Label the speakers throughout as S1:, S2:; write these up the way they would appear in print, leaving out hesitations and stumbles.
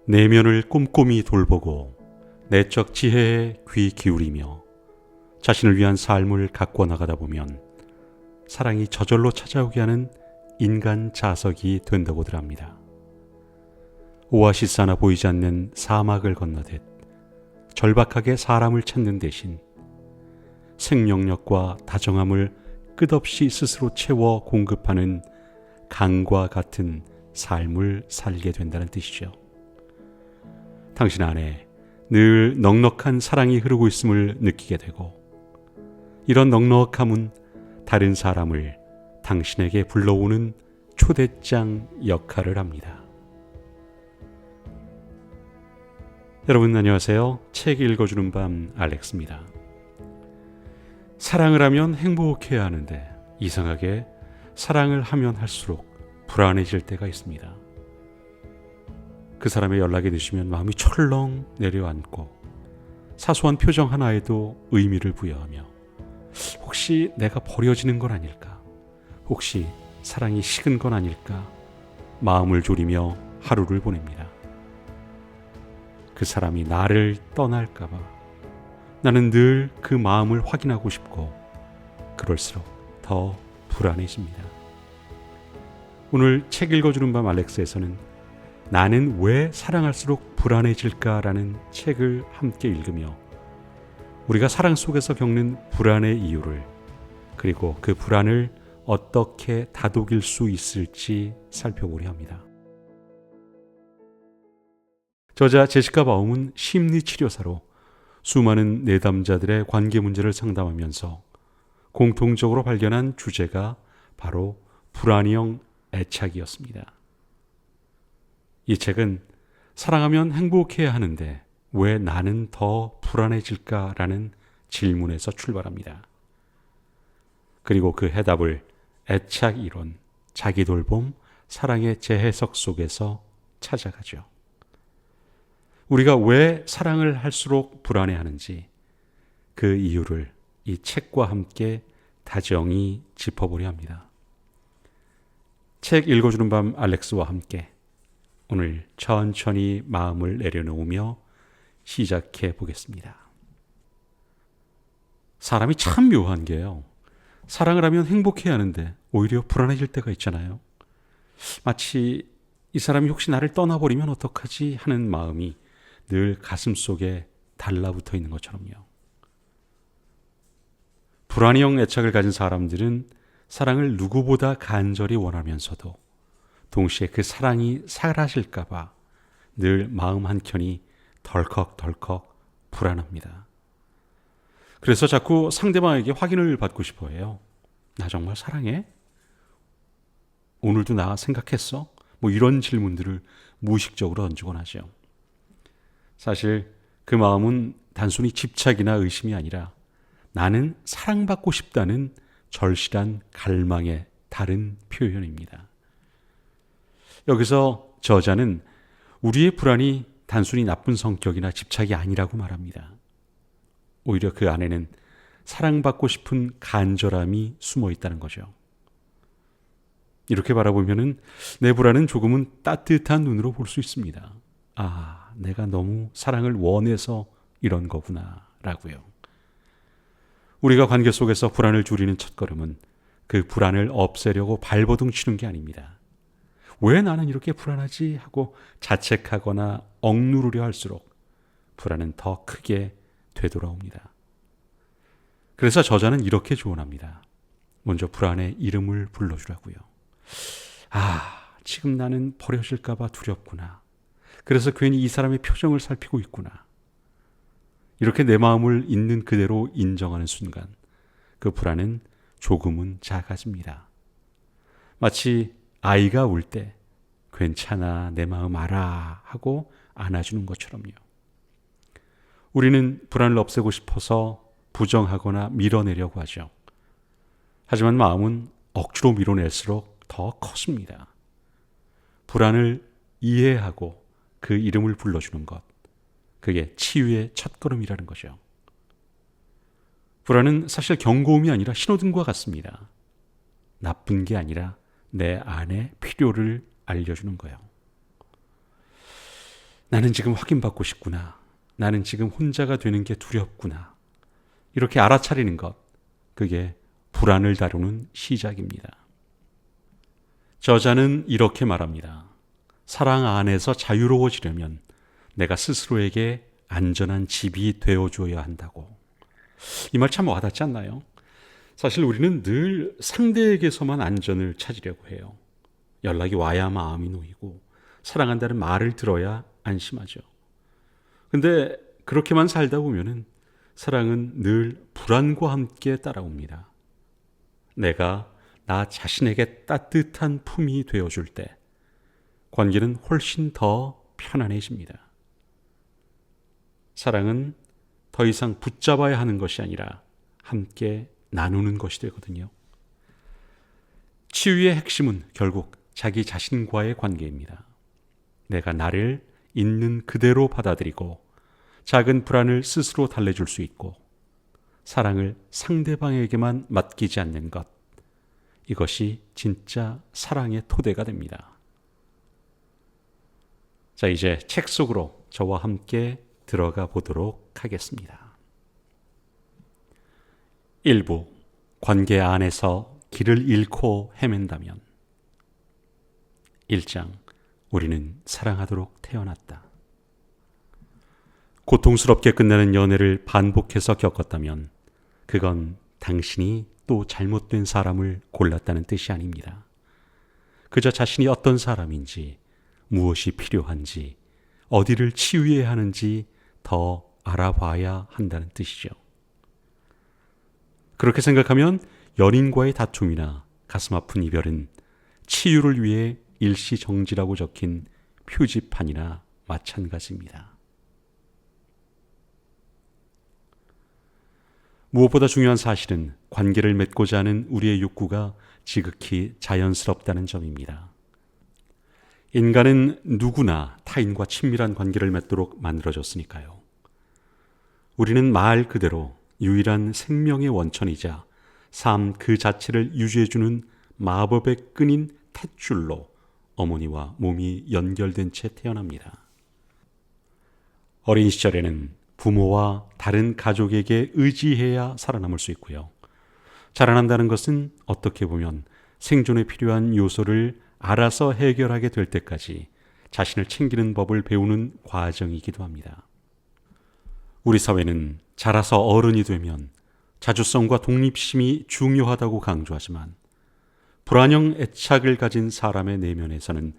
S1: 내면을 꼼꼼히 돌보고 내적 지혜에 귀 기울이며 자신을 위한 삶을 가꿔 나가다 보면 사랑이 저절로 찾아오게 하는 인간 자석이 된다고들 합니다. 오아시스 하나 보이지 않는 사막을 건너듯 절박하게 사람을 찾는 대신 생명력과 다정함을 끝없이 스스로 채워 공급하는 강과 같은 삶을 살게 된다는 뜻이죠. 당신 안에 늘 넉넉한 사랑이 흐르고 있음을 느끼게 되고, 이런 넉넉함은 다른 사람을 당신에게 불러오는 초대장 역할을 합니다. 여러분 안녕하세요. 책 읽어주는 밤 알렉스입니다. 사랑을 하면 행복해야 하는데 이상하게 사랑을 하면 할수록 불안해질 때가 있습니다. 그 사람의 연락이 늦으면 마음이 철렁 내려앉고 사소한 표정 하나에도 의미를 부여하며 혹시 내가 버려지는 건 아닐까? 혹시 사랑이 식은 건 아닐까? 마음을 졸이며 하루를 보냅니다. 그 사람이 나를 떠날까 봐 나는 늘 그 마음을 확인하고 싶고 그럴수록 더 불안해집니다. 오늘 책 읽어주는 밤 알렉스에서는 나는 왜 사랑할수록 불안해질까라는 책을 함께 읽으며 우리가 사랑 속에서 겪는 불안의 이유를, 그리고 그 불안을 어떻게 다독일 수 있을지 살펴보려 합니다. 저자 제시카 바움은 심리치료사로 수많은 내담자들의 관계 문제를 상담하면서 공통적으로 발견한 주제가 바로 불안형 애착이었습니다. 이 책은 사랑하면 행복해야 하는데 왜 나는 더 불안해질까라는 질문에서 출발합니다. 그리고 그 해답을 애착 이론, 자기 돌봄, 사랑의 재해석 속에서 찾아가죠. 우리가 왜 사랑을 할수록 불안해하는지 그 이유를 이 책과 함께 다정히 짚어보려 합니다. 책 읽어주는 밤 알렉스와 함께 오늘 천천히 마음을 내려놓으며 시작해 보겠습니다. 사람이 참 묘한 게요. 사랑을 하면 행복해야 하는데 오히려 불안해질 때가 있잖아요. 마치 이 사람이 혹시 나를 떠나버리면 어떡하지 하는 마음이 늘 가슴 속에 달라붙어 있는 것처럼요. 불안형 애착을 가진 사람들은 사랑을 누구보다 간절히 원하면서도 동시에 그 사랑이 사라질까 봐 늘 마음 한켠이 덜컥덜컥 불안합니다. 그래서 자꾸 상대방에게 확인을 받고 싶어 해요. 나 정말 사랑해? 오늘도 나 생각했어? 이런 질문들을 무의식적으로 던지곤 하죠. 사실 그 마음은 단순히 집착이나 의심이 아니라 나는 사랑받고 싶다는 절실한 갈망의 다른 표현입니다. 여기서 저자는 우리의 불안이 단순히 나쁜 성격이나 집착이 아니라고 말합니다. 오히려 그 안에는 사랑받고 싶은 간절함이 숨어 있다는 거죠. 이렇게 바라보면은 내 불안은 조금은 따뜻한 눈으로 볼 수 있습니다. 내가 너무 사랑을 원해서 이런 거구나 라고요. 우리가 관계 속에서 불안을 줄이는 첫걸음은 그 불안을 없애려고 발버둥 치는 게 아닙니다. 왜 나는 이렇게 불안하지 하고 자책하거나 억누르려 할수록 불안은 더 크게 되돌아옵니다. 그래서 저자는 이렇게 조언합니다. 먼저 불안의 이름을 불러주라고요. 지금 나는 버려질까 봐 두렵구나. 그래서 괜히 이 사람의 표정을 살피고 있구나. 이렇게 내 마음을 있는 그대로 인정하는 순간 그 불안은 조금은 작아집니다. 마치 아이가 울 때 괜찮아, 내 마음 알아 하고 안아주는 것처럼요. 우리는 불안을 없애고 싶어서 부정하거나 밀어내려고 하죠. 하지만 마음은 억지로 밀어낼수록 더 컸습니다. 불안을 이해하고 그 이름을 불러주는 것, 그게 치유의 첫걸음이라는 거죠. 불안은 사실 경고음이 아니라 신호등과 같습니다. 나쁜 게 아니라 내 안의 필요를 알려주는 거예요. 나는 지금 확인받고 싶구나. 나는 지금 혼자가 되는 게 두렵구나. 이렇게 알아차리는 것, 그게 불안을 다루는 시작입니다. 저자는 이렇게 말합니다. 사랑 안에서 자유로워지려면 내가 스스로에게 안전한 집이 되어줘야 한다고. 이 말 참 와닿지 않나요? 사실 우리는 늘 상대에게서만 안전을 찾으려고 해요. 연락이 와야 마음이 놓이고 사랑한다는 말을 들어야 안심하죠. 근데 그렇게만 살다 보면은 사랑은 늘 불안과 함께 따라옵니다. 내가 나 자신에게 따뜻한 품이 되어줄 때 관계는 훨씬 더 편안해집니다. 사랑은 더 이상 붙잡아야 하는 것이 아니라 함께 나누는 것이 되거든요. 치유의 핵심은 결국 자기 자신과의 관계입니다. 내가 나를 있는 그대로 받아들이고 작은 불안을 스스로 달래줄 수 있고 사랑을 상대방에게만 맡기지 않는 것, 이것이 진짜 사랑의 토대가 됩니다. 자, 이제 책 속으로 저와 함께 들어가 보도록 하겠습니다. 1부, 관계 안에서 길을 잃고 헤맨다면. 1장, 우리는 사랑하도록 태어났다. 고통스럽게 끝나는 연애를 반복해서 겪었다면 그건 당신이 또 잘못된 사람을 골랐다는 뜻이 아닙니다. 그저 자신이 어떤 사람인지, 무엇이 필요한지, 어디를 치유해야 하는지 더 알아봐야 한다는 뜻이죠. 그렇게 생각하면 연인과의 다툼이나 가슴 아픈 이별은 치유를 위해 일시정지라고 적힌 표지판이나 마찬가지입니다. 무엇보다 중요한 사실은 관계를 맺고자 하는 우리의 욕구가 지극히 자연스럽다는 점입니다. 인간은 누구나 타인과 친밀한 관계를 맺도록 만들어졌으니까요. 우리는 말 그대로 유일한 생명의 원천이자 삶 그 자체를 유지해주는 마법의 끈인 탯줄로 어머니와 몸이 연결된 채 태어납니다. 어린 시절에는 부모와 다른 가족에게 의지해야 살아남을 수 있고요. 자라난다는 것은 어떻게 보면 생존에 필요한 요소를 알아서 해결하게 될 때까지 자신을 챙기는 법을 배우는 과정이기도 합니다. 우리 사회는 자라서 어른이 되면 자주성과 독립심이 중요하다고 강조하지만 불안형 애착을 가진 사람의 내면에서는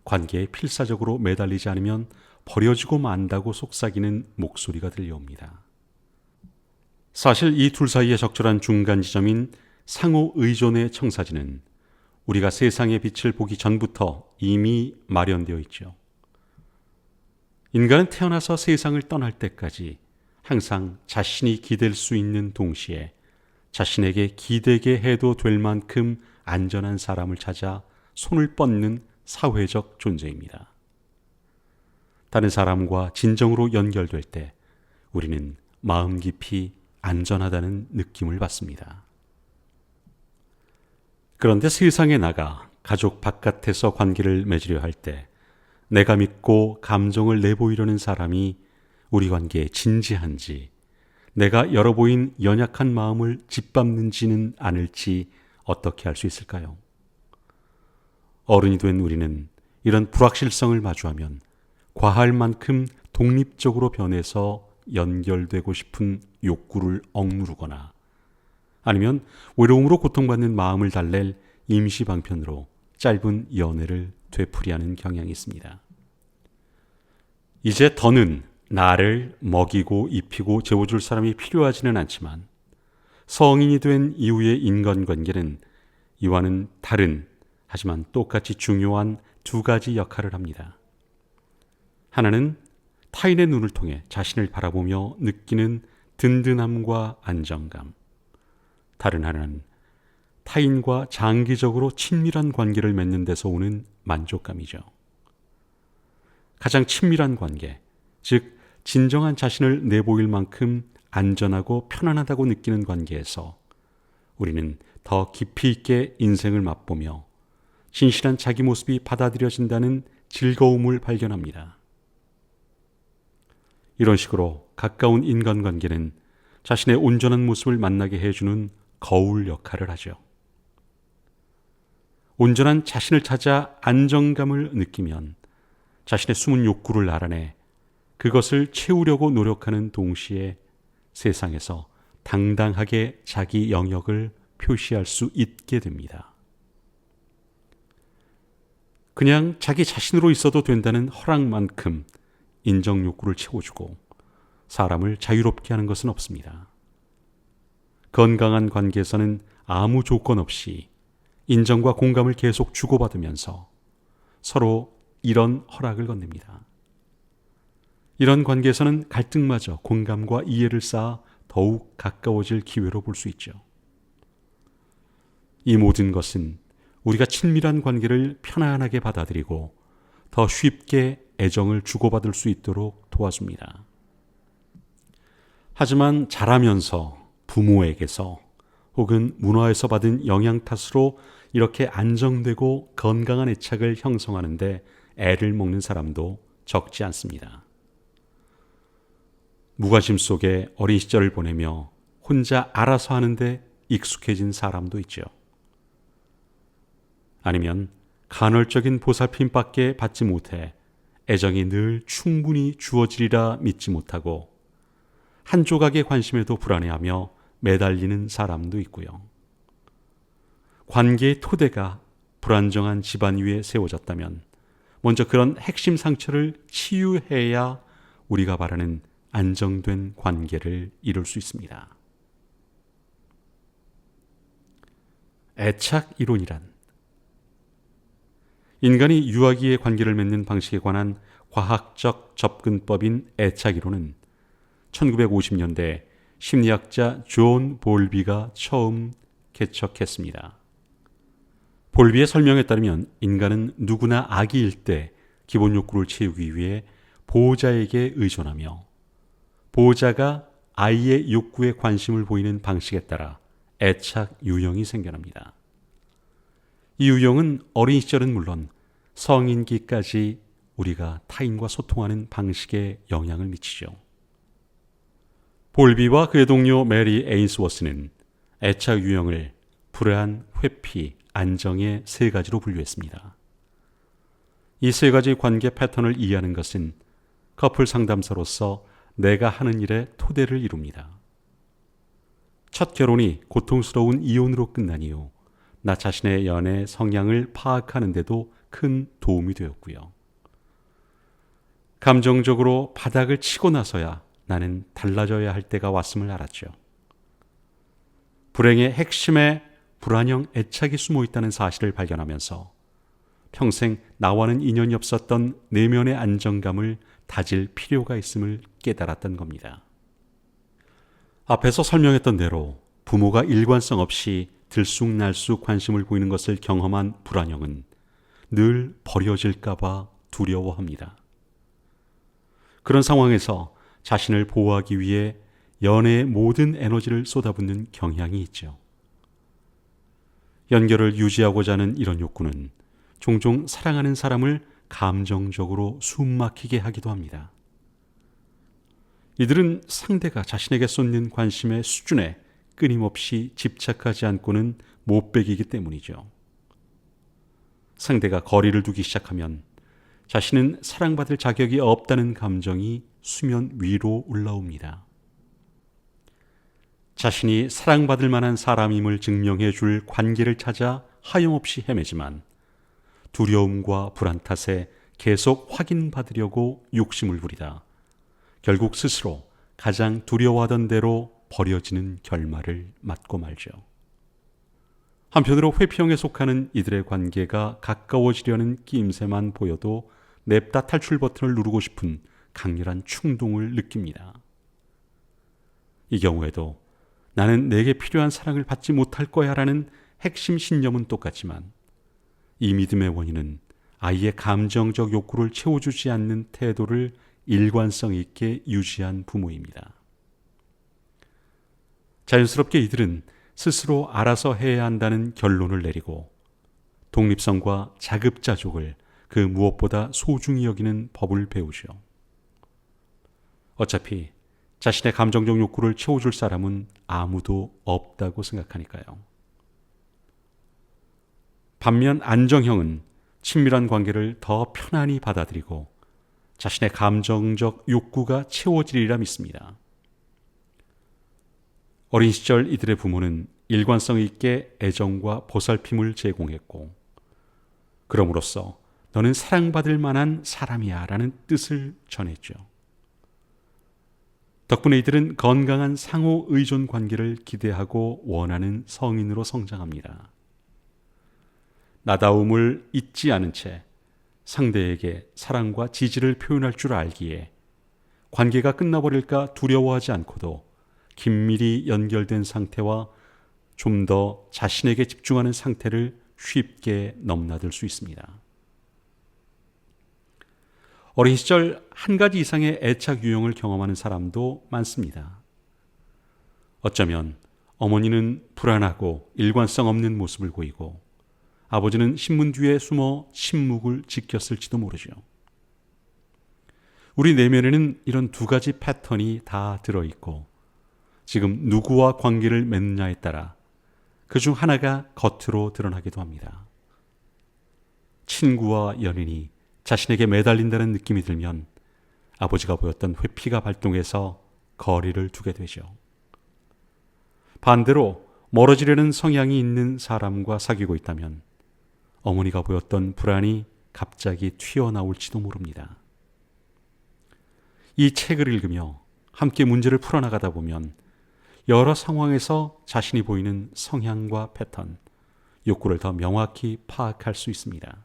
S1: 관계에 필사적으로 매달리지 않으면 버려지고 만다고 속삭이는 목소리가 들려옵니다. 사실 이 둘 사이의 적절한 중간 지점인 상호 의존의 청사진은 우리가 세상의 빛을 보기 전부터 이미 마련되어 있죠. 인간은 태어나서 세상을 떠날 때까지 항상 자신이 기댈 수 있는 동시에 자신에게 기대게 해도 될 만큼 안전한 사람을 찾아 손을 뻗는 사회적 존재입니다. 다른 사람과 진정으로 연결될 때 우리는 마음 깊이 안전하다는 느낌을 받습니다. 그런데 세상에 나가 가족 바깥에서 관계를 맺으려 할 때 내가 믿고 감정을 내보이려는 사람이 우리 관계에 진지한지, 내가 열어보인 연약한 마음을 짓밟는지는 않을지 어떻게 알 수 있을까요? 어른이 된 우리는 이런 불확실성을 마주하면 과할 만큼 독립적으로 변해서 연결되고 싶은 욕구를 억누르거나 아니면 외로움으로 고통받는 마음을 달랠 임시방편으로 짧은 연애를 되풀이하는 경향이 있습니다. 이제 더는 나를 먹이고 입히고 재워줄 사람이 필요하지는 않지만 성인이 된 이후의 인간관계는 이와는 다른 하지만 똑같이 중요한 두 가지 역할을 합니다. 하나는 타인의 눈을 통해 자신을 바라보며 느끼는 든든함과 안정감. 다른 하나는 타인과 장기적으로 친밀한 관계를 맺는 데서 오는 만족감이죠. 가장 친밀한 관계, 즉 진정한 자신을 내보일 만큼 안전하고 편안하다고 느끼는 관계에서 우리는 더 깊이 있게 인생을 맛보며 진실한 자기 모습이 받아들여진다는 즐거움을 발견합니다. 이런 식으로 가까운 인간관계는 자신의 온전한 모습을 만나게 해주는 거울 역할을 하죠. 온전한 자신을 찾아 안정감을 느끼면 자신의 숨은 욕구를 알아내 그것을 채우려고 노력하는 동시에 세상에서 당당하게 자기 영역을 표시할 수 있게 됩니다. 그냥 자기 자신으로 있어도 된다는 허락만큼 인정 욕구를 채워주고 사람을 자유롭게 하는 것은 없습니다. 건강한 관계에서는 아무 조건 없이 인정과 공감을 계속 주고받으면서 서로 이런 허락을 건넵니다. 이런 관계에서는 갈등마저 공감과 이해를 쌓아 더욱 가까워질 기회로 볼 수 있죠. 이 모든 것은 우리가 친밀한 관계를 편안하게 받아들이고 더 쉽게 애정을 주고받을 수 있도록 도와줍니다. 하지만 자라면서 부모에게서 혹은 문화에서 받은 영향 탓으로 이렇게 안정되고 건강한 애착을 형성하는데 애를 먹는 사람도 적지 않습니다. 무관심 속에 어린 시절을 보내며 혼자 알아서 하는데 익숙해진 사람도 있죠. 아니면 간헐적인 보살핌밖에 받지 못해 애정이 늘 충분히 주어지리라 믿지 못하고 한 조각의 관심에도 불안해하며 매달리는 사람도 있고요. 관계의 토대가 불안정한 집안 위에 세워졌다면 먼저 그런 핵심 상처를 치유해야 우리가 바라는 안정된 관계를 이룰 수 있습니다. 애착 이론이란 인간이 유아기의 관계를 맺는 방식에 관한 과학적 접근법인 애착 이론은 1950년대 심리학자 존 볼비가 처음 개척했습니다. 볼비의 설명에 따르면 인간은 누구나 아기일 때 기본 욕구를 채우기 위해 보호자에게 의존하며 보호자가 아이의 욕구에 관심을 보이는 방식에 따라 애착 유형이 생겨납니다. 이 유형은 어린 시절은 물론 성인기까지 우리가 타인과 소통하는 방식에 영향을 미치죠. 볼비와 그의 동료 메리 에인스워스는 애착 유형을 불안, 회피, 안정의 세 가지로 분류했습니다. 이 세 가지 관계 패턴을 이해하는 것은 커플 상담사로서 내가 하는 일의 토대를 이룹니다. 첫 결혼이 고통스러운 이혼으로 끝난 이후 나 자신의 연애 성향을 파악하는 데도 큰 도움이 되었고요. 감정적으로 바닥을 치고 나서야 나는 달라져야 할 때가 왔음을 알았죠. 불행의 핵심에 불안형 애착이 숨어 있다는 사실을 발견하면서 평생 나와는 인연이 없었던 내면의 안정감을 다질 필요가 있음을 깨달았던 겁니다. 앞에서 설명했던 대로 부모가 일관성 없이 들쑥날쑥 관심을 보이는 것을 경험한 불안형은 늘 버려질까봐 두려워합니다. 그런 상황에서 자신을 보호하기 위해 연애의 모든 에너지를 쏟아붓는 경향이 있죠. 연결을 유지하고자 하는 이런 욕구는 종종 사랑하는 사람을 감정적으로 숨막히게 하기도 합니다. 이들은 상대가 자신에게 쏟는 관심의 수준에 끊임없이 집착하지 않고는 못 배기기 때문이죠. 상대가 거리를 두기 시작하면 자신은 사랑받을 자격이 없다는 감정이 수면 위로 올라옵니다. 자신이 사랑받을 만한 사람임을 증명해 줄 관계를 찾아 하염없이 헤매지만 두려움과 불안 탓에 계속 확인받으려고 욕심을 부리다 결국 스스로 가장 두려워하던 대로 버려지는 결말을 맞고 말죠. 한편으로 회피형에 속하는 이들의 관계가 가까워지려는 끼임새만 보여도 냅다 탈출 버튼을 누르고 싶은 강렬한 충동을 느낍니다. 이 경우에도 나는 내게 필요한 사랑을 받지 못할 거야 라는 핵심 신념은 똑같지만 이 믿음의 원인은 아이의 감정적 욕구를 채워주지 않는 태도를 일관성 있게 유지한 부모입니다. 자연스럽게 이들은 스스로 알아서 해야 한다는 결론을 내리고 독립성과 자급자족을 그 무엇보다 소중히 여기는 법을 배우죠. 어차피 자신의 감정적 욕구를 채워줄 사람은 아무도 없다고 생각하니까요. 반면 안정형은 친밀한 관계를 더 편안히 받아들이고 자신의 감정적 욕구가 채워지리라 믿습니다. 어린 시절 이들의 부모는 일관성 있게 애정과 보살핌을 제공했고, 그럼으로써 너는 사랑받을 만한 사람이야 라는 뜻을 전했죠. 덕분에 이들은 건강한 상호 의존 관계를 기대하고 원하는 성인으로 성장합니다. 나다움을 잊지 않은 채 상대에게 사랑과 지지를 표현할 줄 알기에 관계가 끝나버릴까 두려워하지 않고도 긴밀히 연결된 상태와 좀 더 자신에게 집중하는 상태를 쉽게 넘나들 수 있습니다. 어린 시절 한 가지 이상의 애착 유형을 경험하는 사람도 많습니다. 어쩌면 어머니는 불안하고 일관성 없는 모습을 보이고 아버지는 신문 뒤에 숨어 침묵을 지켰을지도 모르죠. 우리 내면에는 이런 두 가지 패턴이 다 들어있고 지금 누구와 관계를 맺느냐에 따라 그중 하나가 겉으로 드러나기도 합니다. 친구와 연인이 자신에게 매달린다는 느낌이 들면 아버지가 보였던 회피가 발동해서 거리를 두게 되죠. 반대로 멀어지려는 성향이 있는 사람과 사귀고 있다면 어머니가 보였던 불안이 갑자기 튀어나올지도 모릅니다. 이 책을 읽으며 함께 문제를 풀어나가다 보면 여러 상황에서 자신이 보이는 성향과 패턴, 욕구를 더 명확히 파악할 수 있습니다.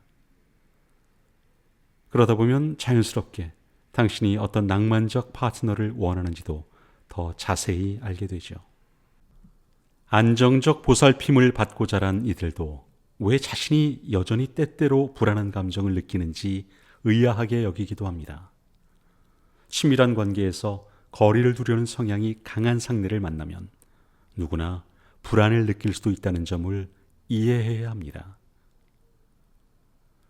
S1: 그러다 보면 자연스럽게 당신이 어떤 낭만적 파트너를 원하는지도 더 자세히 알게 되죠. 안정적 보살핌을 받고 자란 이들도 왜 자신이 여전히 때때로 불안한 감정을 느끼는지 의아하게 여기기도 합니다. 친밀한 관계에서 거리를 두려는 성향이 강한 상대를 만나면 누구나 불안을 느낄 수도 있다는 점을 이해해야 합니다.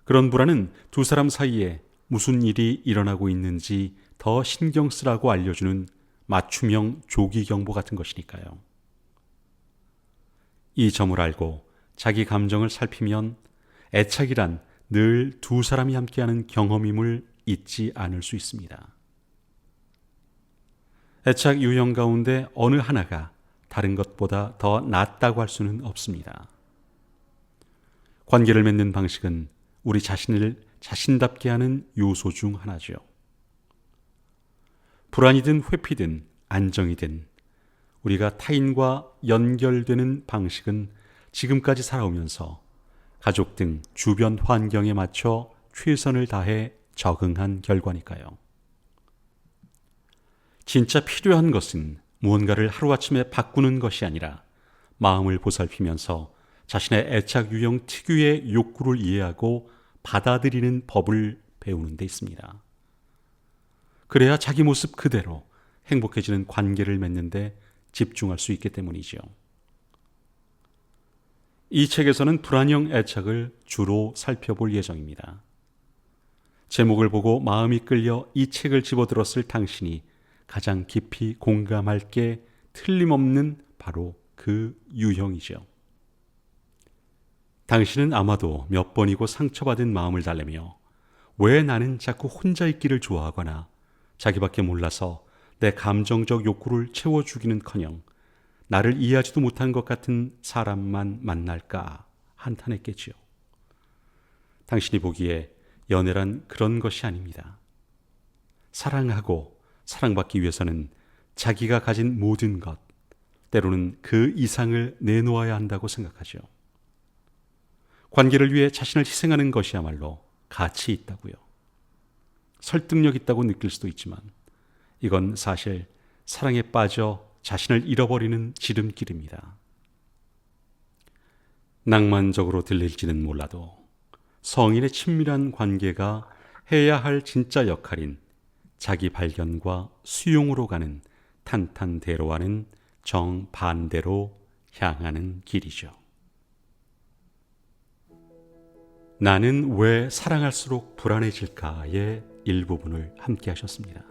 S1: 그런 불안은 두 사람 사이에 무슨 일이 일어나고 있는지 더 신경 쓰라고 알려주는 맞춤형 조기 경보 같은 것이니까요. 이 점을 알고 자기 감정을 살피면 애착이란 늘 두 사람이 함께하는 경험임을 잊지 않을 수 있습니다. 애착 유형 가운데 어느 하나가 다른 것보다 더 낫다고 할 수는 없습니다. 관계를 맺는 방식은 우리 자신을 자신답게 하는 요소 중 하나죠. 불안이든 회피든 안정이든 우리가 타인과 연결되는 방식은 지금까지 살아오면서 가족 등 주변 환경에 맞춰 최선을 다해 적응한 결과니까요. 진짜 필요한 것은 무언가를 하루아침에 바꾸는 것이 아니라 마음을 보살피면서 자신의 애착 유형 특유의 욕구를 이해하고 받아들이는 법을 배우는 데 있습니다. 그래야 자기 모습 그대로 행복해지는 관계를 맺는데 집중할 수 있기 때문이죠. 이 책에서는 불안형 애착을 주로 살펴볼 예정입니다. 제목을 보고 마음이 끌려 이 책을 집어들었을 당신이 가장 깊이 공감할 게 틀림없는 바로 그 유형이죠. 당신은 아마도 몇 번이고 상처받은 마음을 달래며 왜 나는 자꾸 혼자 있기를 좋아하거나 자기밖에 몰라서 내 감정적 욕구를 채워주기는커녕 나를 이해하지도 못한 것 같은 사람만 만날까 한탄했겠지요. 당신이 보기에 연애란 그런 것이 아닙니다. 사랑하고 사랑받기 위해서는 자기가 가진 모든 것, 때로는 그 이상을 내놓아야 한다고 생각하죠. 관계를 위해 자신을 희생하는 것이야말로 가치 있다고요. 설득력 있다고 느낄 수도 있지만 이건 사실 사랑에 빠져 자신을 잃어버리는 지름길입니다. 낭만적으로 들릴지는 몰라도 성인의 친밀한 관계가 해야 할 진짜 역할인 자기 발견과 수용으로 가는 탄탄대로와는 정반대로 향하는 길이죠. 나는 왜 사랑할수록 불안해질까의 일부분을 함께 하셨습니다.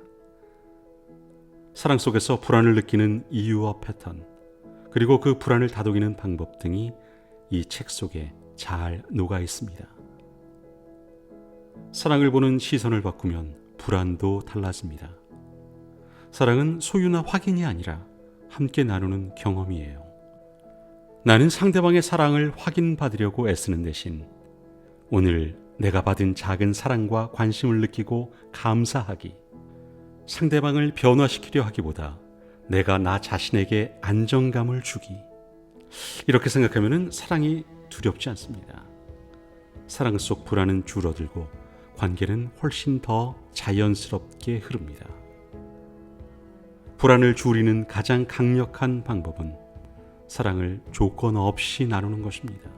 S1: 사랑 속에서 불안을 느끼는 이유와 패턴, 그리고 그 불안을 다독이는 방법 등이 이 책 속에 잘 녹아 있습니다. 사랑을 보는 시선을 바꾸면 불안도 달라집니다. 사랑은 소유나 확인이 아니라 함께 나누는 경험이에요. 나는 상대방의 사랑을 확인받으려고 애쓰는 대신 오늘 내가 받은 작은 사랑과 관심을 느끼고 감사하기, 상대방을 변화시키려 하기보다 내가 나 자신에게 안정감을 주기, 이렇게 생각하면 사랑이 두렵지 않습니다. 사랑 속 불안은 줄어들고 관계는 훨씬 더 자연스럽게 흐릅니다. 불안을 줄이는 가장 강력한 방법은 사랑을 조건 없이 나누는 것입니다.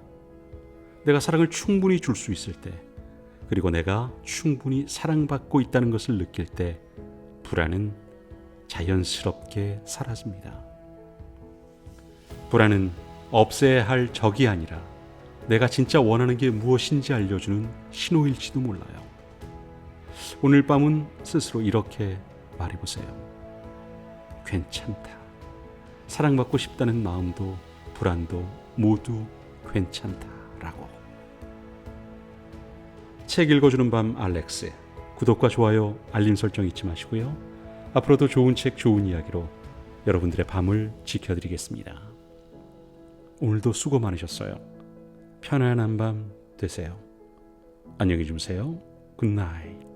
S1: 내가 사랑을 충분히 줄 수 있을 때, 그리고 내가 충분히 사랑받고 있다는 것을 느낄 때 불안은 자연스럽게 사라집니다. 불안은 없애야 할 적이 아니라 내가 진짜 원하는 게 무엇인지 알려주는 신호일지도 몰라요. 오늘 밤은 스스로 이렇게 말해보세요. 괜찮다. 사랑받고 싶다는 마음도 불안도 모두 괜찮다라고. 책 읽어주는 밤 알렉스, 구독과 좋아요, 알림 설정 잊지 마시고요. 앞으로도 좋은 책, 좋은 이야기로 여러분들의 밤을 지켜드리겠습니다. 오늘도 수고 많으셨어요. 편안한 밤 되세요. 안녕히 주무세요. 굿나잇.